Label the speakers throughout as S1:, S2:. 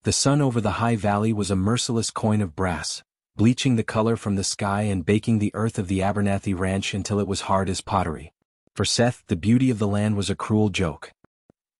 S1: The sun over the high valley was a merciless coin of brass, bleaching the color from the sky and baking the earth of the Abernathy ranch until it was hard as pottery. For Seth, the beauty of the land was a cruel joke.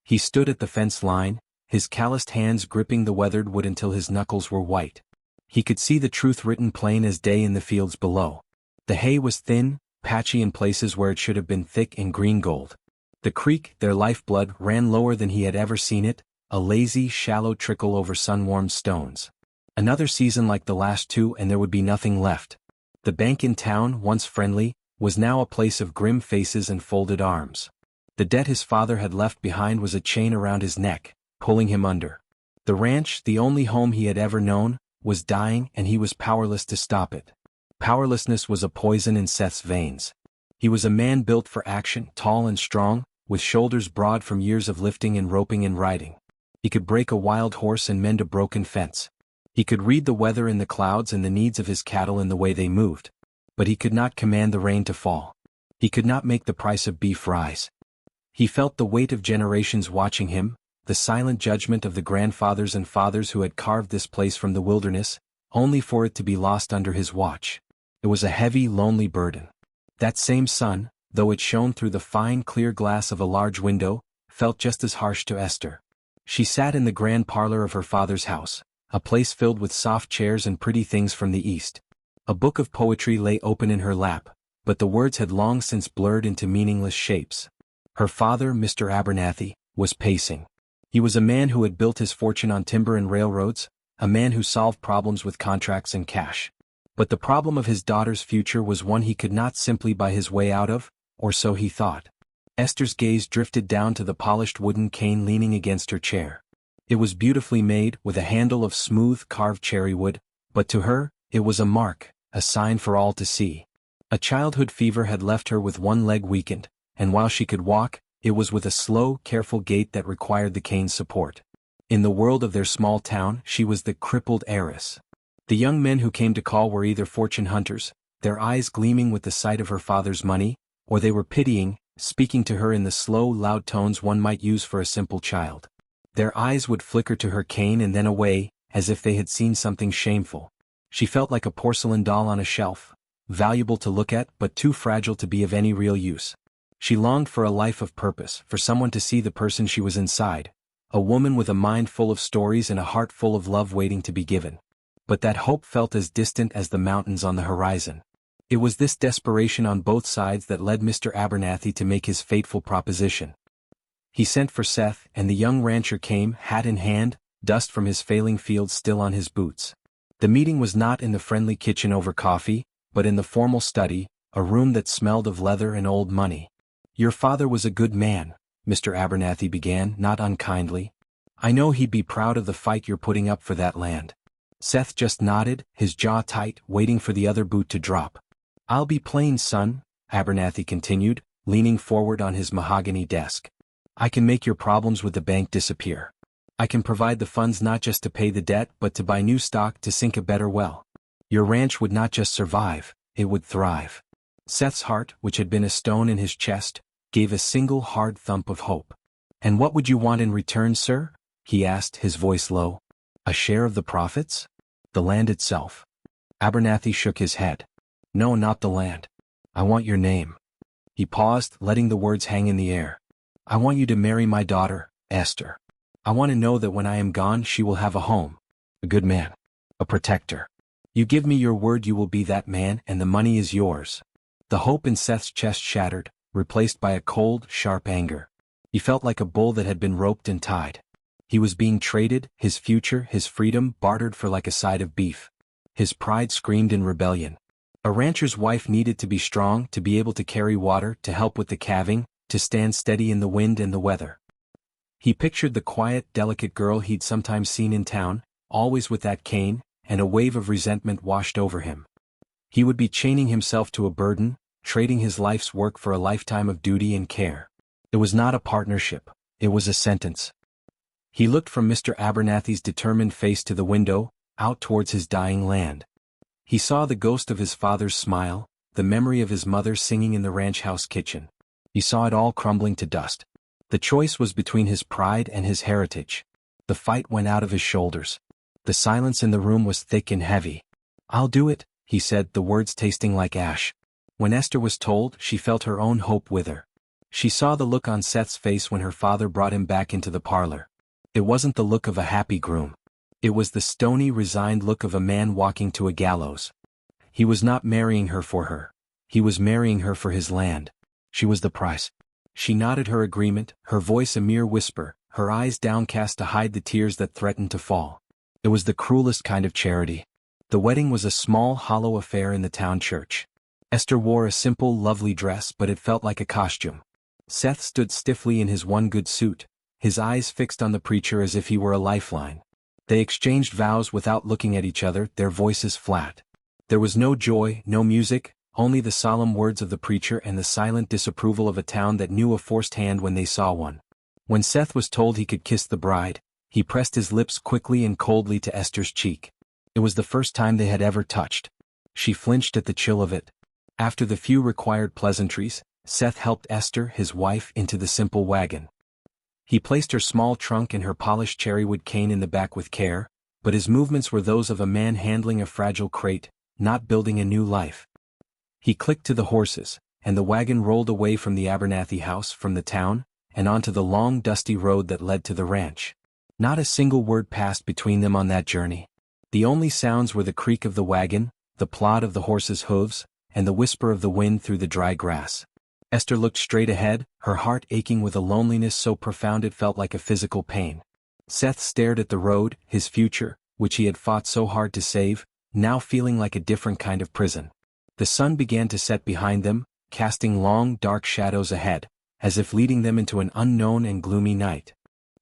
S1: He stood at the fence line, his calloused hands gripping the weathered wood until his knuckles were white. He could see the truth written plain as day in the fields below. The hay was thin, patchy in places where it should have been thick and green gold. The creek, their lifeblood, ran lower than he had ever seen it, a lazy, shallow trickle over sun-warmed stones. Another season like the last two and there would be nothing left. The bank in town, once friendly, was now a place of grim faces and folded arms. The debt his father had left behind was a chain around his neck, pulling him under. The ranch, the only home he had ever known, was dying and he was powerless to stop it. Powerlessness was a poison in Seth's veins. He was a man built for action, tall and strong, with shoulders broad from years of lifting and roping and riding. He could break a wild horse and mend a broken fence. He could read the weather in the clouds and the needs of his cattle in the way they moved. But he could not command the rain to fall. He could not make the price of beef rise. He felt the weight of generations watching him, the silent judgment of the grandfathers and fathers who had carved this place from the wilderness, only for it to be lost under his watch. It was a heavy, lonely burden. That same sun, though it shone through the fine, clear glass of a large window, felt just as harsh to Esther. She sat in the grand parlor of her father's house, a place filled with soft chairs and pretty things from the east. A book of poetry lay open in her lap, but the words had long since blurred into meaningless shapes. Her father, Mr. Abernathy, was pacing. He was a man who had built his fortune on timber and railroads, a man who solved problems with contracts and cash. But the problem of his daughter's future was one he could not simply buy his way out of, or so he thought. Esther's gaze drifted down to the polished wooden cane leaning against her chair. It was beautifully made, with a handle of smooth, carved cherry wood, but to her, it was a mark, a sign for all to see. A childhood fever had left her with one leg weakened, and while she could walk, it was with a slow, careful gait that required the cane's support. In the world of their small town, she was the crippled heiress. The young men who came to call were either fortune hunters, their eyes gleaming with the sight of her father's money, or they were pitying, speaking to her in the slow, loud tones one might use for a simple child. Their eyes would flicker to her cane and then away, as if they had seen something shameful. She felt like a porcelain doll on a shelf, valuable to look at but too fragile to be of any real use. She longed for a life of purpose, for someone to see the person she was inside, a woman with a mind full of stories and a heart full of love waiting to be given. But that hope felt as distant as the mountains on the horizon. It was this desperation on both sides that led Mr. Abernathy to make his fateful proposition. He sent for Seth, and the young rancher came, hat in hand, dust from his failing fields still on his boots. The meeting was not in the friendly kitchen over coffee, but in the formal study, a room that smelled of leather and old money. "Your father was a good man," Mr. Abernathy began, not unkindly. "I know he'd be proud of the fight you're putting up for that land." Seth just nodded, his jaw tight, waiting for the other boot to drop. "I'll be plain, son," Abernathy continued, leaning forward on his mahogany desk. "I can make your problems with the bank disappear. I can provide the funds not just to pay the debt but to buy new stock to sink a better well. Your ranch would not just survive, it would thrive." Seth's heart, which had been a stone in his chest, gave a single hard thump of hope. "And what would you want in return, sir?" he asked, his voice low. "A share of the profits? The land itself?" Abernathy shook his head. "No, not the land. I want your name." He paused, letting the words hang in the air. "I want you to marry my daughter, Esther. I want to know that when I am gone she will have a home, a good man, a protector. You give me your word you will be that man and the money is yours." The hope in Seth's chest shattered, replaced by a cold, sharp anger. He felt like a bull that had been roped and tied. He was being traded, his future, his freedom, bartered for like a side of beef. His pride screamed in rebellion. A rancher's wife needed to be strong, to be able to carry water, to help with the calving, to stand steady in the wind and the weather. He pictured the quiet, delicate girl he'd sometimes seen in town, always with that cane, and a wave of resentment washed over him. He would be chaining himself to a burden, trading his life's work for a lifetime of duty and care. It was not a partnership, it was a sentence. He looked from Mr. Abernathy's determined face to the window, out towards his dying land. He saw the ghost of his father's smile, the memory of his mother singing in the ranch house kitchen. He saw it all crumbling to dust. The choice was between his pride and his heritage. The fight went out of his shoulders. The silence in the room was thick and heavy. "I'll do it," he said, the words tasting like ash. When Esther was told, she felt her own hope wither. She saw the look on Seth's face when her father brought him back into the parlor. It wasn't the look of a happy groom. It was the stony, resigned look of a man walking to a gallows. He was not marrying her for her. He was marrying her for his land. She was the price. She nodded her agreement, her voice a mere whisper, her eyes downcast to hide the tears that threatened to fall. It was the cruelest kind of charity. The wedding was a small, hollow affair in the town church. Esther wore a simple, lovely dress, but it felt like a costume. Seth stood stiffly in his one good suit, his eyes fixed on the preacher as if he were a lifeline. They exchanged vows without looking at each other, their voices flat. There was no joy, no music, only the solemn words of the preacher and the silent disapproval of a town that knew a forced hand when they saw one. When Seth was told he could kiss the bride, he pressed his lips quickly and coldly to Esther's cheek. It was the first time they had ever touched. She flinched at the chill of it. After the few required pleasantries, Seth helped Esther, his wife, into the simple wagon. He placed her small trunk and her polished cherrywood cane in the back with care, but his movements were those of a man handling a fragile crate, not building a new life. He clicked to the horses, and the wagon rolled away from the Abernathy house, from the town, and onto the long dusty road that led to the ranch. Not a single word passed between them on that journey. The only sounds were the creak of the wagon, the plod of the horses' hooves, and the whisper of the wind through the dry grass. Esther looked straight ahead, her heart aching with a loneliness so profound it felt like a physical pain. Seth stared at the road, his future, which he had fought so hard to save, now feeling like a different kind of prison. The sun began to set behind them, casting long, dark shadows ahead, as if leading them into an unknown and gloomy night.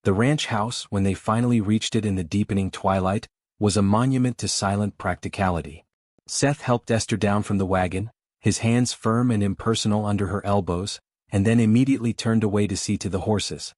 S1: The ranch house, when they finally reached it in the deepening twilight, was a monument to silent practicality. Seth helped Esther down from the wagon, his hands firm and impersonal under her elbows, and then immediately turned away to see to the horses.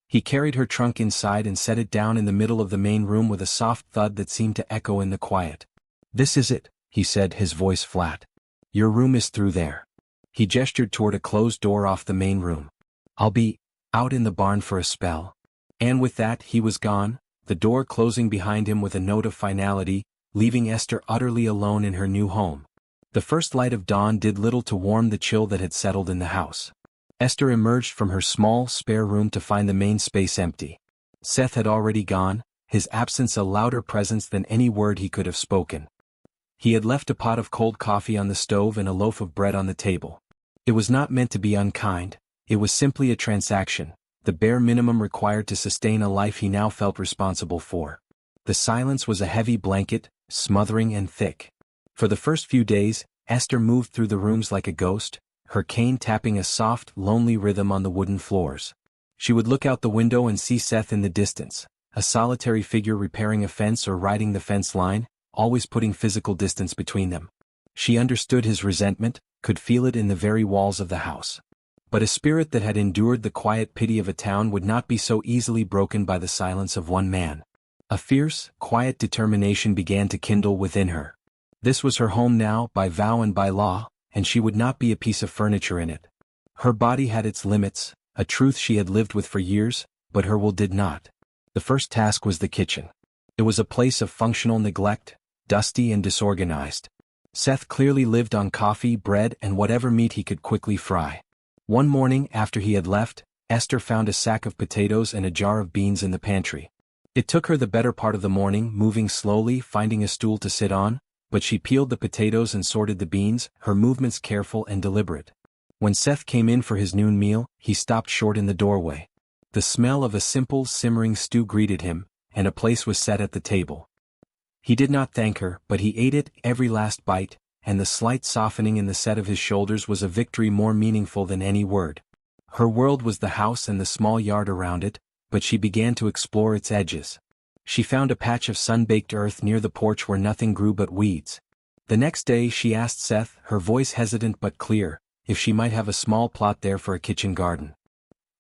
S1: He carried her trunk inside and set it down in the middle of the main room with a soft thud that seemed to echo in the quiet. "This is it," he said, his voice flat. "Your room is through there." He gestured toward a closed door off the main room. "I'll be out in the barn for a spell." And with that he was gone, the door closing behind him with a note of finality, leaving Esther utterly alone in her new home. The first light of dawn did little to warm the chill that had settled in the house. Esther emerged from her small, spare room to find the main space empty. Seth had already gone, his absence a louder presence than any word he could have spoken. He had left a pot of cold coffee on the stove and a loaf of bread on the table. It was not meant to be unkind, it was simply a transaction, the bare minimum required to sustain a life he now felt responsible for. The silence was a heavy blanket, smothering and thick. For the first few days, Esther moved through the rooms like a ghost, her cane tapping a soft, lonely rhythm on the wooden floors. She would look out the window and see Seth in the distance, a solitary figure repairing a fence or riding the fence line, always putting physical distance between them. She understood his resentment, could feel it in the very walls of the house. But a spirit that had endured the quiet pity of a town would not be so easily broken by the silence of one man. A fierce, quiet determination began to kindle within her. This was her home now, by vow and by law, and she would not be a piece of furniture in it. Her body had its limits, a truth she had lived with for years, but her will did not. The first task was the kitchen. It was a place of functional neglect, dusty and disorganized. Seth clearly lived on coffee, bread, and whatever meat he could quickly fry. One morning after he had left, Esther found a sack of potatoes and a jar of beans in the pantry. It took her the better part of the morning, moving slowly, finding a stool to sit on, but she peeled the potatoes and sorted the beans, her movements careful and deliberate. When Seth came in for his noon meal, he stopped short in the doorway. The smell of a simple, simmering stew greeted him, and a place was set at the table. He did not thank her, but he ate it, every last bite, and the slight softening in the set of his shoulders was a victory more meaningful than any word. Her world was the house and the small yard around it, but she began to explore its edges. She found a patch of sun-baked earth near the porch where nothing grew but weeds. The next day she asked Seth, her voice hesitant but clear, if she might have a small plot there for a kitchen garden.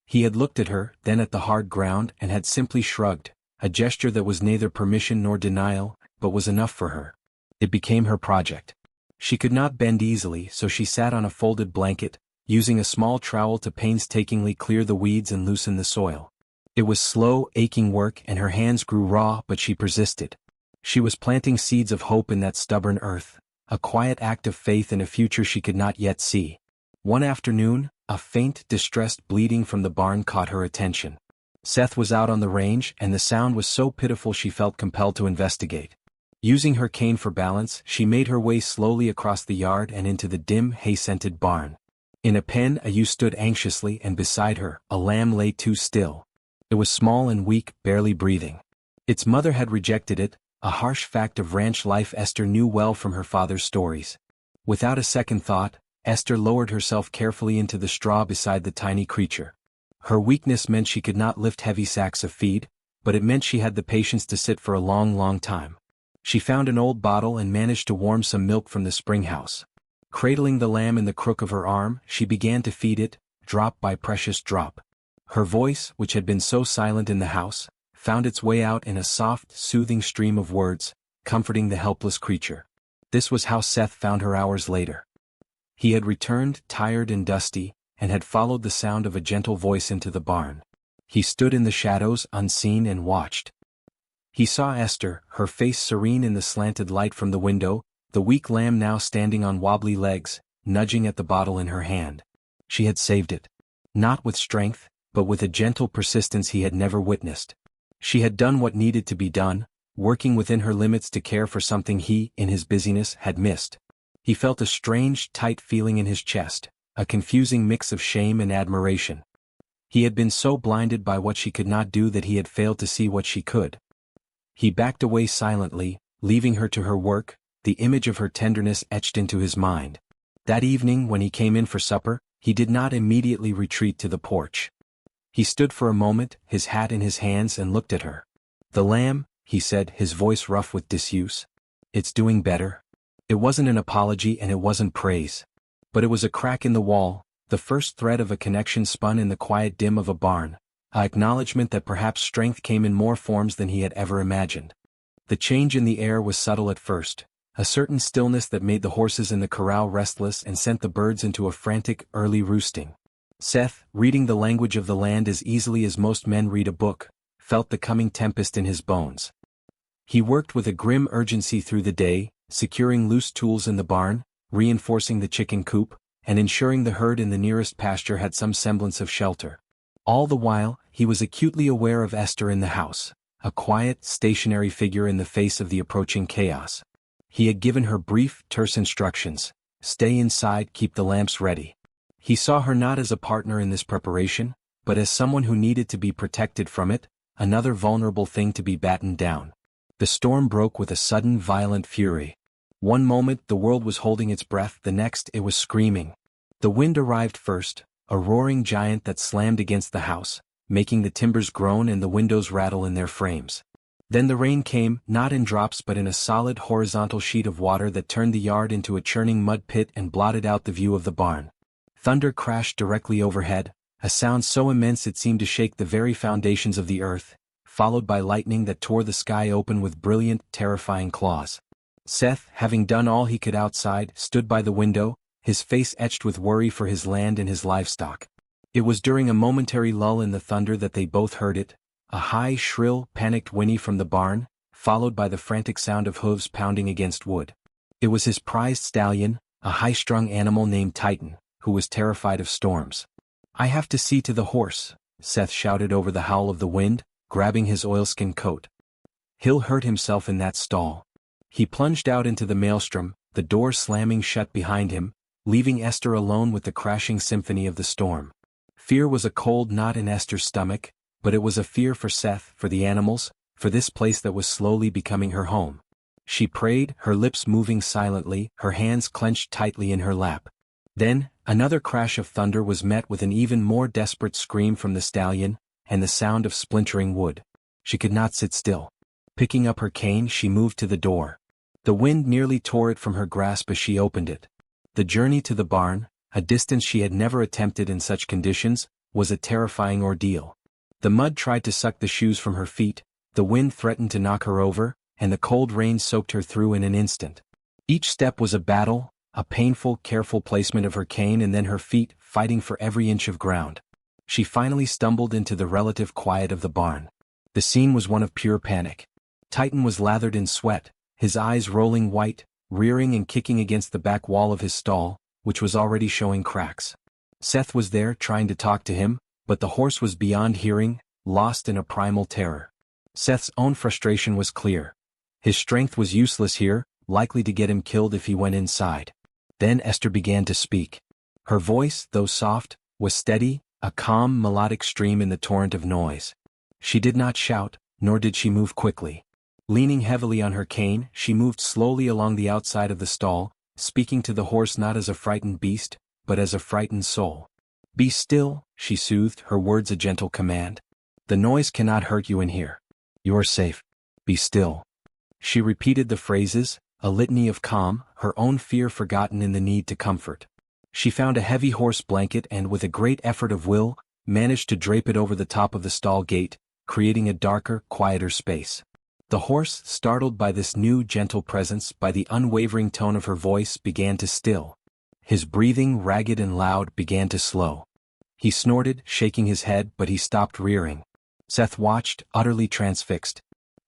S1: He had looked at her, then at the hard ground, and had simply shrugged, a gesture that was neither permission nor denial, but was enough for her. It became her project. She could not bend easily, so she sat on a folded blanket, using a small trowel to painstakingly clear the weeds and loosen the soil. It was slow, aching work and her hands grew raw, but she persisted. She was planting seeds of hope in that stubborn earth, a quiet act of faith in a future she could not yet see. One afternoon, a faint, distressed bleating from the barn caught her attention. Seth was out on the range, and the sound was so pitiful she felt compelled to investigate. Using her cane for balance, she made her way slowly across the yard and into the dim, hay-scented barn. In a pen, a ewe stood anxiously, and beside her, a lamb lay too still. It was small and weak, barely breathing. Its mother had rejected it, a harsh fact of ranch life Esther knew well from her father's stories. Without a second thought, Esther lowered herself carefully into the straw beside the tiny creature. Her weakness meant she could not lift heavy sacks of feed, but it meant she had the patience to sit for a long, long time. She found an old bottle and managed to warm some milk from the spring house. Cradling the lamb in the crook of her arm, she began to feed it, drop by precious drop. Her voice, which had been so silent in the house, found its way out in a soft, soothing stream of words, comforting the helpless creature. This was how Seth found her hours later. He had returned, tired and dusty, and had followed the sound of a gentle voice into the barn. He stood in the shadows, unseen, and watched. He saw Esther, her face serene in the slanted light from the window, the weak lamb now standing on wobbly legs, nudging at the bottle in her hand. She had saved it. Not with strength, but with a gentle persistence he had never witnessed. She had done what needed to be done, working within her limits to care for something he, in his busyness, had missed. He felt a strange, tight feeling in his chest, a confusing mix of shame and admiration. He had been so blinded by what she could not do that he had failed to see what she could. He backed away silently, leaving her to her work, the image of her tenderness etched into his mind. That evening when he came in for supper, he did not immediately retreat to the porch. He stood for a moment, his hat in his hands, and looked at her. "The lamb," he said, his voice rough with disuse. "It's doing better." It wasn't an apology and it wasn't praise. But it was a crack in the wall, the first thread of a connection spun in the quiet dim of a barn, an acknowledgement that perhaps strength came in more forms than he had ever imagined. The change in the air was subtle at first, a certain stillness that made the horses in the corral restless and sent the birds into a frantic, early roosting. Seth, reading the language of the land as easily as most men read a book, felt the coming tempest in his bones. He worked with a grim urgency through the day, securing loose tools in the barn, reinforcing the chicken coop, and ensuring the herd in the nearest pasture had some semblance of shelter. All the while, he was acutely aware of Esther in the house, a quiet, stationary figure in the face of the approaching chaos. He had given her brief, terse instructions: stay inside, keep the lamps ready. He saw her not as a partner in this preparation, but as someone who needed to be protected from it, another vulnerable thing to be battened down. The storm broke with a sudden, violent fury. One moment the world was holding its breath, the next it was screaming. The wind arrived first, a roaring giant that slammed against the house, making the timbers groan and the windows rattle in their frames. Then the rain came, not in drops but in a solid horizontal sheet of water that turned the yard into a churning mud pit and blotted out the view of the barn. Thunder crashed directly overhead, a sound so immense it seemed to shake the very foundations of the earth, followed by lightning that tore the sky open with brilliant, terrifying claws. Seth, having done all he could outside, stood by the window, his face etched with worry for his land and his livestock. It was during a momentary lull in the thunder that they both heard it, a high, shrill, panicked whinny from the barn, followed by the frantic sound of hooves pounding against wood. It was his prized stallion, a high-strung animal named Titan, who was terrified of storms. "I have to see to the horse," Seth shouted over the howl of the wind, grabbing his oilskin coat. "He'll hurt himself in that stall." He plunged out into the maelstrom, the door slamming shut behind him, leaving Esther alone with the crashing symphony of the storm. Fear was a cold knot in Esther's stomach, but it was a fear for Seth, for the animals, for this place that was slowly becoming her home. She prayed, her lips moving silently, her hands clenched tightly in her lap. Then, another crash of thunder was met with an even more desperate scream from the stallion, and the sound of splintering wood. She could not sit still. Picking up her cane, she moved to the door. The wind nearly tore it from her grasp as she opened it. The journey to the barn, a distance she had never attempted in such conditions, was a terrifying ordeal. The mud tried to suck the shoes from her feet, the wind threatened to knock her over, and the cold rain soaked her through in an instant. Each step was a battle, a painful, careful placement of her cane and then her feet fighting for every inch of ground. She finally stumbled into the relative quiet of the barn. The scene was one of pure panic. Titan was lathered in sweat, his eyes rolling white, rearing and kicking against the back wall of his stall, which was already showing cracks. Seth was there trying to talk to him, but the horse was beyond hearing, lost in a primal terror. Seth's own frustration was clear. His strength was useless here, likely to get him killed if he went inside. Then Esther began to speak. Her voice, though soft, was steady, a calm melodic stream in the torrent of noise. She did not shout, nor did she move quickly. Leaning heavily on her cane, she moved slowly along the outside of the stall, speaking to the horse not as a frightened beast, but as a frightened soul. Be still, she soothed, her words a gentle command. The noise cannot hurt you in here. You're safe. Be still. She repeated the phrases, a litany of calm, her own fear forgotten in the need to comfort. She found a heavy horse blanket and, with a great effort of will, managed to drape it over the top of the stall gate, creating a darker, quieter space. The horse, startled by this new gentle presence, by the unwavering tone of her voice, began to still. His breathing, ragged and loud, began to slow. He snorted, shaking his head, but he stopped rearing. Seth watched, utterly transfixed.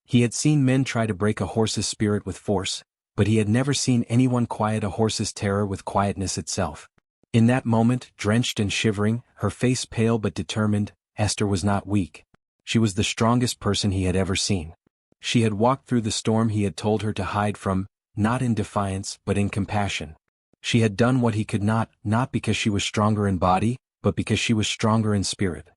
S1: He had seen men try to break a horse's spirit with force, but he had never seen anyone quiet a horse's terror with quietness itself. In that moment, drenched and shivering, her face pale but determined, Esther was not weak. She was the strongest person he had ever seen. She had walked through the storm he had told her to hide from, not in defiance but in compassion. She had done what he could not because she was stronger in body, but because she was stronger in spirit.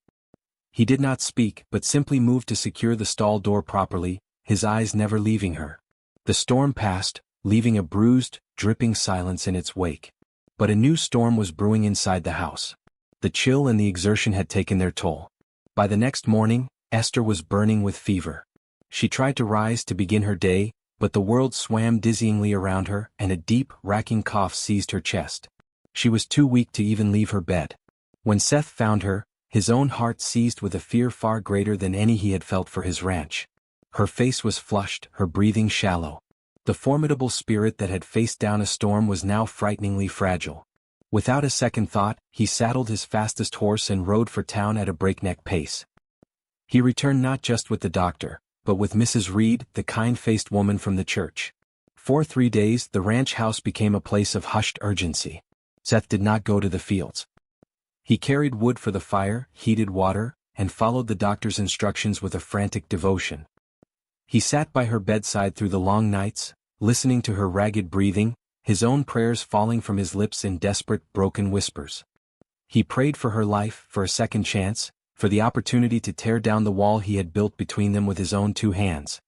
S1: He did not speak, but simply moved to secure the stall door properly, his eyes never leaving her. The storm passed, leaving a bruised, dripping silence in its wake. But a new storm was brewing inside the house. The chill and the exertion had taken their toll. By the next morning, Esther was burning with fever. She tried to rise to begin her day, but the world swam dizzyingly around her, and a deep, racking cough seized her chest. She was too weak to even leave her bed. When Seth found her, his own heart seized with a fear far greater than any he had felt for his ranch. Her face was flushed, her breathing shallow. The formidable spirit that had faced down a storm was now frighteningly fragile. Without a second thought, he saddled his fastest horse and rode for town at a breakneck pace. He returned not just with the doctor, but with Mrs. Reed, the kind-faced woman from the church. For 3 days the ranch house became a place of hushed urgency. Seth did not go to the fields. He carried wood for the fire, heated water, and followed the doctor's instructions with a frantic devotion. He sat by her bedside through the long nights, listening to her ragged breathing, his own prayers falling from his lips in desperate, broken whispers. He prayed for her life, for a second chance, for the opportunity to tear down the wall he had built between them with his own 2 hands.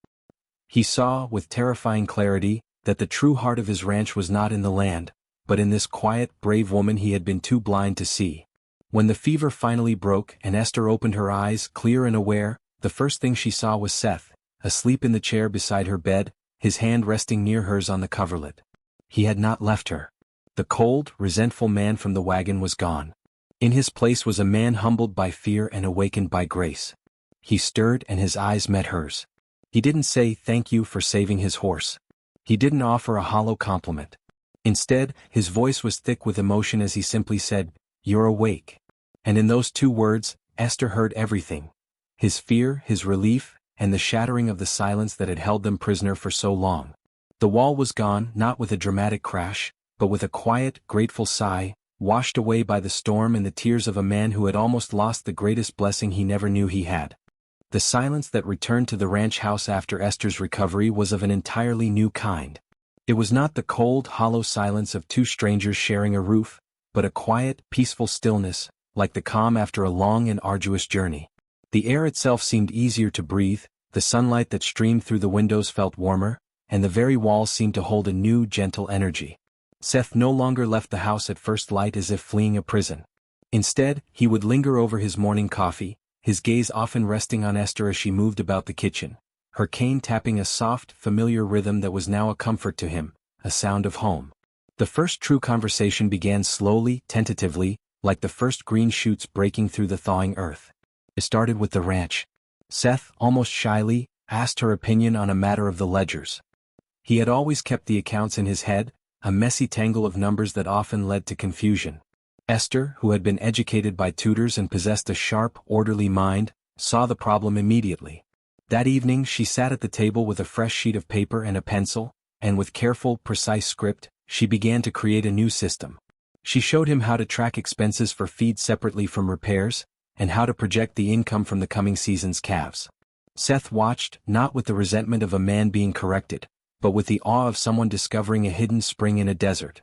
S1: He saw, with terrifying clarity, that the true heart of his ranch was not in the land, but in this quiet, brave woman he had been too blind to see. When the fever finally broke and Esther opened her eyes, clear and aware, the first thing she saw was Seth, asleep in the chair beside her bed, his hand resting near hers on the coverlet. He had not left her. The cold, resentful man from the wagon was gone. In his place was a man humbled by fear and awakened by grace. He stirred and his eyes met hers. He didn't say thank you for saving his horse. He didn't offer a hollow compliment. Instead, his voice was thick with emotion as he simply said, "You're awake." And in those 2 words, Esther heard everything. His fear, his relief, and the shattering of the silence that had held them prisoner for so long. The wall was gone, not with a dramatic crash, but with a quiet, grateful sigh, washed away by the storm and the tears of a man who had almost lost the greatest blessing he never knew he had. The silence that returned to the ranch house after Esther's recovery was of an entirely new kind. It was not the cold, hollow silence of 2 strangers sharing a roof, but a quiet, peaceful stillness, like the calm after a long and arduous journey. The air itself seemed easier to breathe, the sunlight that streamed through the windows felt warmer, and the very walls seemed to hold a new, gentle energy. Seth no longer left the house at first light as if fleeing a prison. Instead, he would linger over his morning coffee, his gaze often resting on Esther as she moved about the kitchen, her cane tapping a soft, familiar rhythm that was now a comfort to him, a sound of home. The first true conversation began slowly, tentatively, like the first green shoots breaking through the thawing earth. It started with the ranch. Seth, almost shyly, asked her opinion on a matter of the ledgers. He had always kept the accounts in his head, a messy tangle of numbers that often led to confusion. Esther, who had been educated by tutors and possessed a sharp, orderly mind, saw the problem immediately. That evening she sat at the table with a fresh sheet of paper and a pencil, and with careful, precise script, she began to create a new system. She showed him how to track expenses for feed separately from repairs, and how to project the income from the coming season's calves. Seth watched, not with the resentment of a man being corrected, but with the awe of someone discovering a hidden spring in a desert.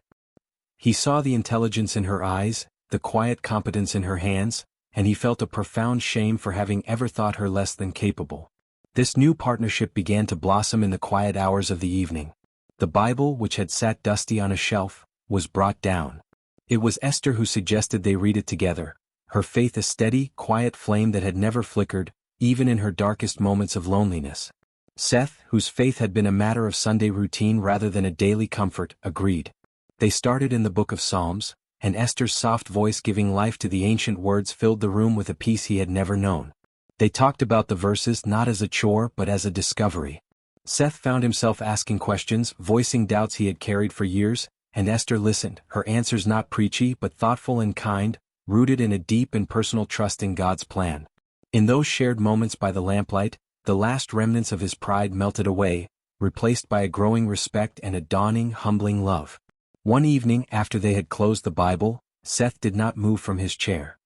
S1: He saw the intelligence in her eyes, the quiet competence in her hands, and he felt a profound shame for having ever thought her less than capable. This new partnership began to blossom in the quiet hours of the evening. The Bible, which had sat dusty on a shelf, was brought down. It was Esther who suggested they read it together, her faith a steady, quiet flame that had never flickered, even in her darkest moments of loneliness. Seth, whose faith had been a matter of Sunday routine rather than a daily comfort, agreed. They started in the book of Psalms, and Esther's soft voice giving life to the ancient words filled the room with a peace he had never known. They talked about the verses not as a chore but as a discovery. Seth found himself asking questions, voicing doubts he had carried for years, and Esther listened, her answers not preachy but thoughtful and kind, rooted in a deep and personal trust in God's plan. In those shared moments by the lamplight, the last remnants of his pride melted away, replaced by a growing respect and a dawning, humbling love. One evening after they had closed the Bible, Seth did not move from his chair.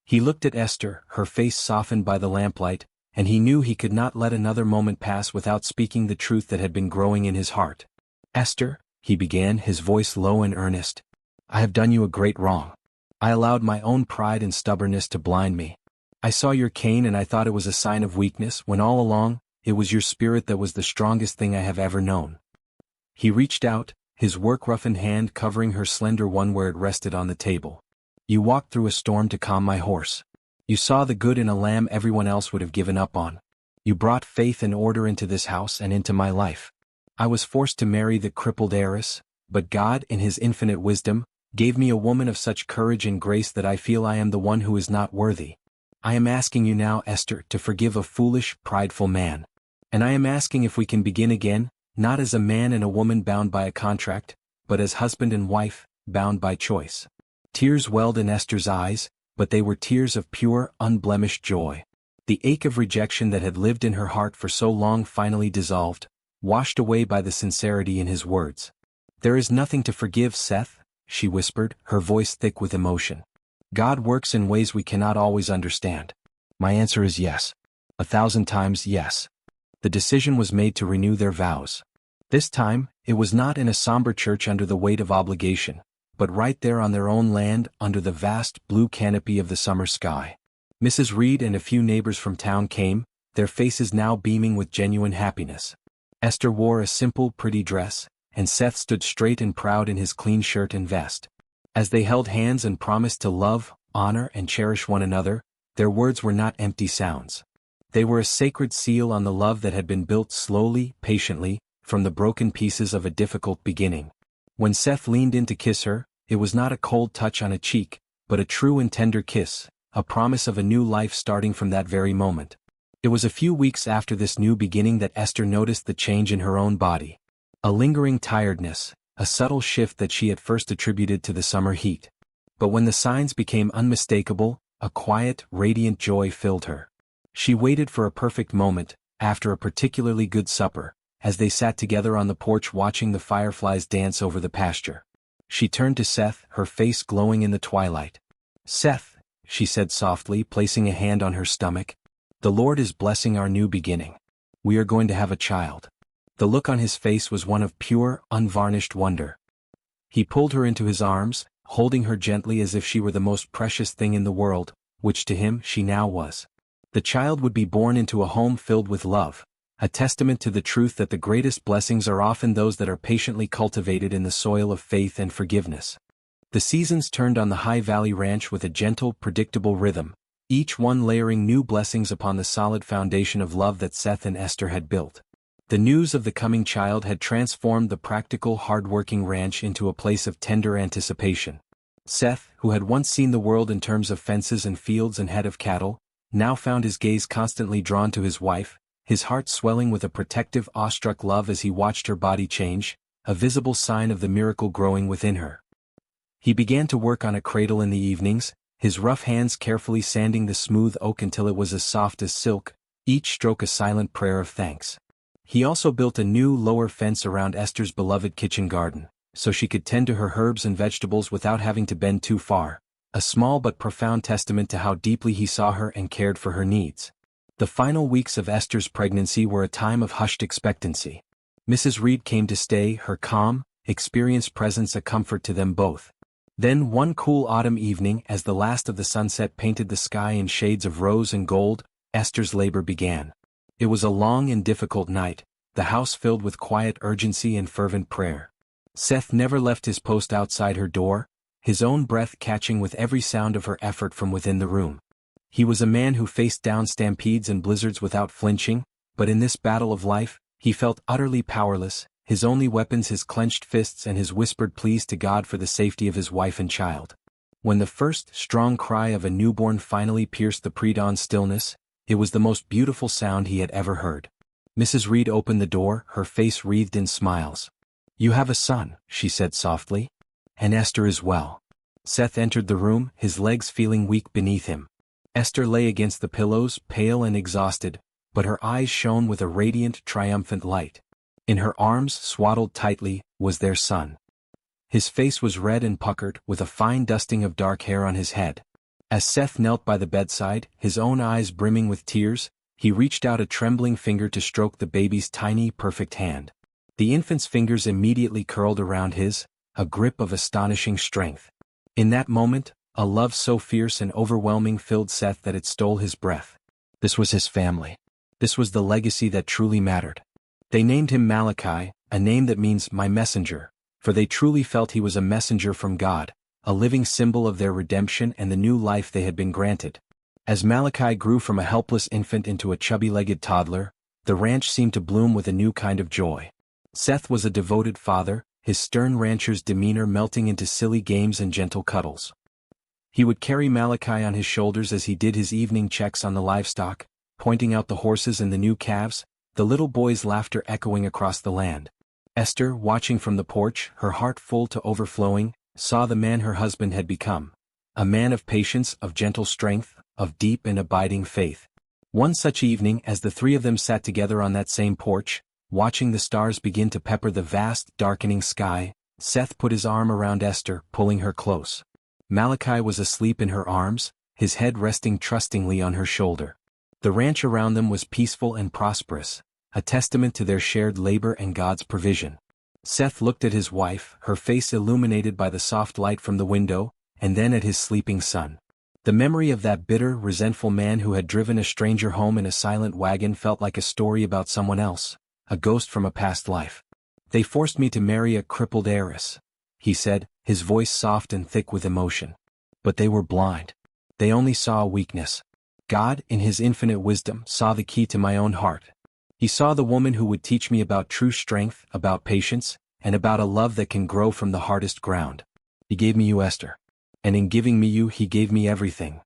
S1: He looked at Esther, her face softened by the lamplight, and he knew he could not let another moment pass without speaking the truth that had been growing in his heart. "Esther," he began, his voice low and earnest, "I have done you a great wrong. I allowed my own pride and stubbornness to blind me. I saw your cane and I thought it was a sign of weakness when all along, it was your spirit that was the strongest thing I have ever known." He reached out, his work-roughened hand covering her slender one where it rested on the table. "You walked through a storm to calm my horse. You saw the good in a lamb everyone else would have given up on. You brought faith and order into this house and into my life. I was forced to marry the crippled heiress, but God, in His infinite wisdom, gave me a woman of such courage and grace that I feel I am the one who is not worthy. I am asking you now, Esther, to forgive a foolish, prideful man. And I am asking if we can begin again, not as a man and a woman bound by a contract, but as husband and wife, bound by choice." Tears welled in Esther's eyes, but they were tears of pure, unblemished joy. The ache of rejection that had lived in her heart for so long finally dissolved, washed away by the sincerity in his words. "There is nothing to forgive, Seth," she whispered, her voice thick with emotion. "God works in ways we cannot always understand. My answer is yes. 1,000 times yes." The decision was made to renew their vows. This time, it was not in a somber church under the weight of obligation, but right there on their own land under the vast blue canopy of the summer sky. Mrs. Reed and a few neighbors from town came, their faces now beaming with genuine happiness. Esther wore a simple, pretty dress, and Seth stood straight and proud in his clean shirt and vest. As they held hands and promised to love, honor, and cherish one another, their words were not empty sounds. They were a sacred seal on the love that had been built slowly, patiently, from the broken pieces of a difficult beginning. When Seth leaned in to kiss her, it was not a cold touch on a cheek, but a true and tender kiss, a promise of a new life starting from that very moment. It was a few weeks after this new beginning that Esther noticed the change in her own body. A lingering tiredness, a subtle shift that she at first attributed to the summer heat. But when the signs became unmistakable, a quiet, radiant joy filled her. She waited for a perfect moment, after a particularly good supper, as they sat together on the porch watching the fireflies dance over the pasture. She turned to Seth, her face glowing in the twilight. "Seth," she said softly, placing a hand on her stomach, "the Lord is blessing our new beginning. We are going to have a child." The look on his face was one of pure, unvarnished wonder. He pulled her into his arms, holding her gently as if she were the most precious thing in the world, which to him she now was. The child would be born into a home filled with love, a testament to the truth that the greatest blessings are often those that are patiently cultivated in the soil of faith and forgiveness. The seasons turned on the High Valley Ranch with a gentle, predictable rhythm, each one layering new blessings upon the solid foundation of love that Seth and Esther had built. The news of the coming child had transformed the practical, hard-working ranch into a place of tender anticipation. Seth, who had once seen the world in terms of fences and fields and head of cattle, now found his gaze constantly drawn to his wife, his heart swelling with a protective, awestruck love as he watched her body change, a visible sign of the miracle growing within her. He began to work on a cradle in the evenings, his rough hands carefully sanding the smooth oak until it was as soft as silk, each stroke a silent prayer of thanks. He also built a new lower fence around Esther's beloved kitchen garden, so she could tend to her herbs and vegetables without having to bend too far, a small but profound testament to how deeply he saw her and cared for her needs. The final weeks of Esther's pregnancy were a time of hushed expectancy. Mrs. Reed came to stay, her calm, experienced presence a comfort to them both. Then one cool autumn evening, as the last of the sunset painted the sky in shades of rose and gold, Esther's labor began. It was a long and difficult night, the house filled with quiet urgency and fervent prayer. Seth never left his post outside her door, his own breath catching with every sound of her effort from within the room. He was a man who faced down stampedes and blizzards without flinching, but in this battle of life, he felt utterly powerless, his only weapons his clenched fists and his whispered pleas to God for the safety of his wife and child. When the first strong cry of a newborn finally pierced the pre-dawn stillness, it was the most beautiful sound he had ever heard. Mrs. Reed opened the door, her face wreathed in smiles. "You have a son," she said softly. "And Esther is well." Seth entered the room, his legs feeling weak beneath him. Esther lay against the pillows, pale and exhausted, but her eyes shone with a radiant, triumphant light. In her arms, swaddled tightly, was their son. His face was red and puckered, with a fine dusting of dark hair on his head. As Seth knelt by the bedside, his own eyes brimming with tears, he reached out a trembling finger to stroke the baby's tiny, perfect hand. The infant's fingers immediately curled around his, a grip of astonishing strength. In that moment, a love so fierce and overwhelming filled Seth that it stole his breath. This was his family. This was the legacy that truly mattered. They named him Malachi, a name that means "my messenger," for they truly felt he was a messenger from God, a living symbol of their redemption and the new life they had been granted. As Malachi grew from a helpless infant into a chubby-legged toddler, the ranch seemed to bloom with a new kind of joy. Seth was a devoted father, his stern rancher's demeanor melting into silly games and gentle cuddles. He would carry Malachi on his shoulders as he did his evening checks on the livestock, pointing out the horses and the new calves, the little boy's laughter echoing across the land. Esther, watching from the porch, her heart full to overflowing, saw the man her husband had become. A man of patience, of gentle strength, of deep and abiding faith. One such evening, as the three of them sat together on that same porch, watching the stars begin to pepper the vast, darkening sky, Seth put his arm around Esther, pulling her close. Malachi was asleep in her arms, his head resting trustingly on her shoulder. The ranch around them was peaceful and prosperous, a testament to their shared labor and God's provision. Seth looked at his wife, her face illuminated by the soft light from the window, and then at his sleeping son. The memory of that bitter, resentful man who had driven a stranger home in a silent wagon felt like a story about someone else, a ghost from a past life. "They forced me to marry a crippled heiress," he said, his voice soft and thick with emotion. "But they were blind. They only saw a weakness. God, in his infinite wisdom, saw the key to my own heart. He saw the woman who would teach me about true strength, about patience, and about a love that can grow from the hardest ground. He gave me you, Esther. And in giving me you, he gave me everything."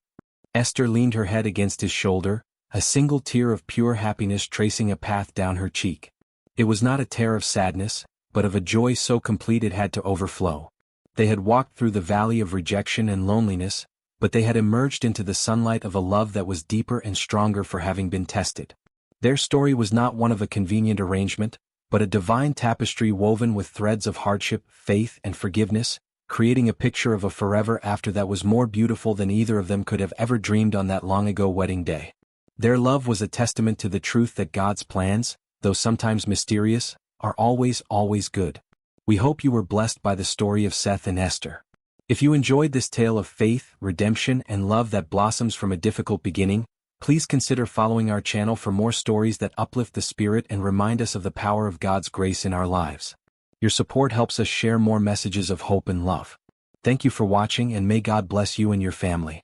S1: Esther leaned her head against his shoulder, a single tear of pure happiness tracing a path down her cheek. It was not a tear of sadness, but of a joy so complete it had to overflow. They had walked through the valley of rejection and loneliness, but they had emerged into the sunlight of a love that was deeper and stronger for having been tested. Their story was not one of a convenient arrangement, but a divine tapestry woven with threads of hardship, faith, and forgiveness, creating a picture of a forever after that was more beautiful than either of them could have ever dreamed on that long-ago wedding day. Their love was a testament to the truth that God's plans, though sometimes mysterious, are always good. We hope you were blessed by the story of Seth and Esther. If you enjoyed this tale of faith, redemption, and love that blossoms from a difficult beginning, please consider following our channel for more stories that uplift the spirit and remind us of the power of God's grace in our lives. Your support helps us share more messages of hope and love. Thank you for watching, and may God bless you and your family.